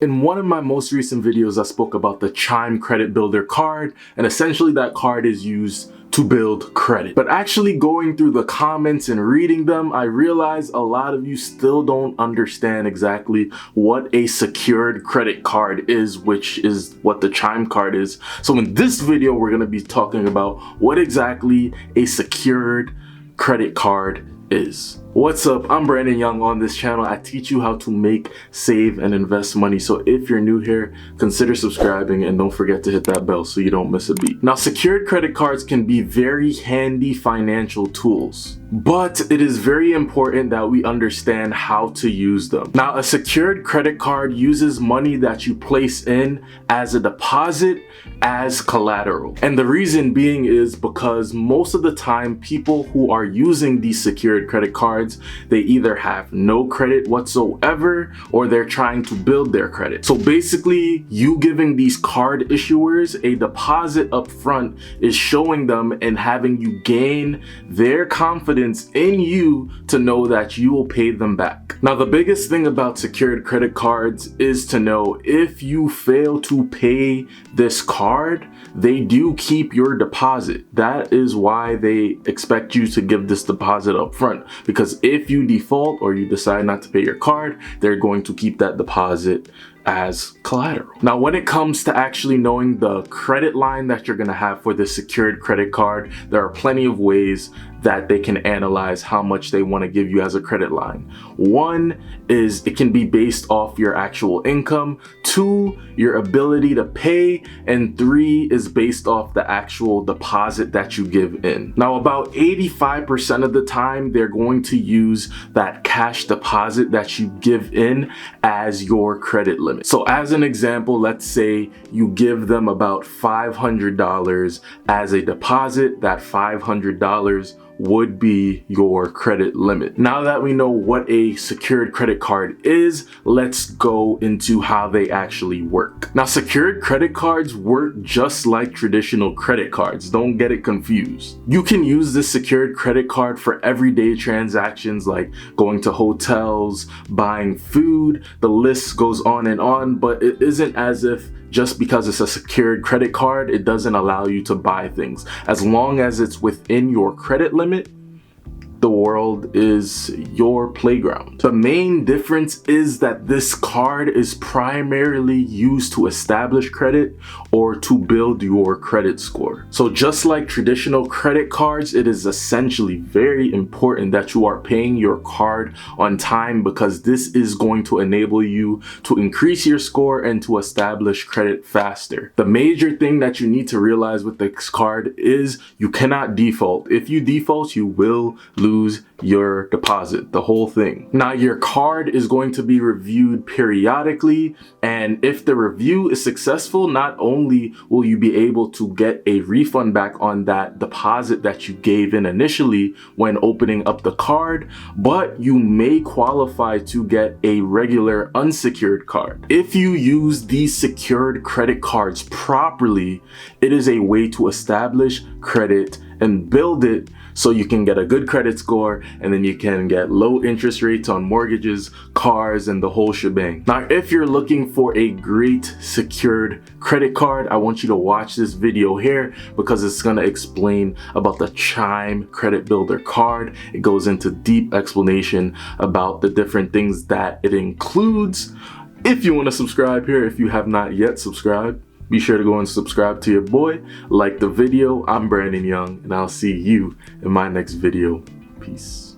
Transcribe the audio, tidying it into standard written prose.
In one of my most recent videos, I spoke about the Chime Credit Builder card, and essentially that card is used to build credit. But actually going through the comments and reading them, I realized a lot of you still don't understand exactly what a secured credit card is, which is what the Chime card is. So in this video, we're going to be talking about what exactly a secured credit card is. What's up? I'm Brandon Young. On this channel, I teach you how to make, save, and invest money. So if you're new here, consider subscribing and don't forget to hit that bell so you don't miss a beat. Now, secured credit cards can be very handy financial tools, but it is very important that we understand how to use them. Now, a secured credit card uses money that you place in as a deposit as collateral. And the reason being is because most of the time, people who are using these secured credit cards, they either have no credit whatsoever or they're trying to build their credit. So basically, you giving these card issuers a deposit up front is showing them and having you gain their confidence in you to know that you will pay them back. Now, the biggest thing about secured credit cards is to know if you fail to pay this card, they do keep your deposit. That is why they expect you to give this deposit up front, because if you default or you decide not to pay your card, they're going to keep that deposit as collateral. Now, when it comes to actually knowing the credit line that you're going to have for this secured credit card, there are plenty of ways that they can analyze how much they want to give you as a credit line. One is it can be based off your actual income. Two, your ability to pay. And three is based off the actual deposit that you give in. Now, about 85% of the time, they're going to use that cash deposit that you give in as your credit limit. So as an example, let's say you give them about $500 as a deposit. That $500 would be your credit limit. Now that we know what a secured credit card is, let's go into how they actually work. Now, secured credit cards work just like traditional credit cards. Don't get it confused. You can use this secured credit card for everyday transactions like going to hotels, buying food, the list goes on, but it isn't as if just because it's a secured credit card, it doesn't allow you to buy things. As long as it's within your credit limit, the world is your playground. The main difference is that this card is primarily used to establish credit or to build your credit score. So just like traditional credit cards, it is essentially very important that you are paying your card on time, because this is going to enable you to increase your score and to establish credit faster. The major thing that you need to realize with this card is you cannot default. If you default, you will lose your deposit, the whole thing. Now, your card is going to be reviewed periodically, and if the review is successful, not only will you be able to get a refund back on that deposit that you gave in initially when opening up the card, but you may qualify to get a regular unsecured card. If you use these secured credit cards properly, it is a way to establish credit and build it so you can get a good credit score, and then you can get low interest rates on mortgages, cars, and the whole shebang. Now, if you're looking for a great secured credit card, I want you to watch this video here, because it's gonna explain about the Chime Credit Builder card. It goes into deep explanation about the different things that it includes. If you wanna subscribe here, if you have not yet subscribed, be sure to go and subscribe to your boy, like the video. I'm Brandon Young, and I'll see you in my next video. Peace.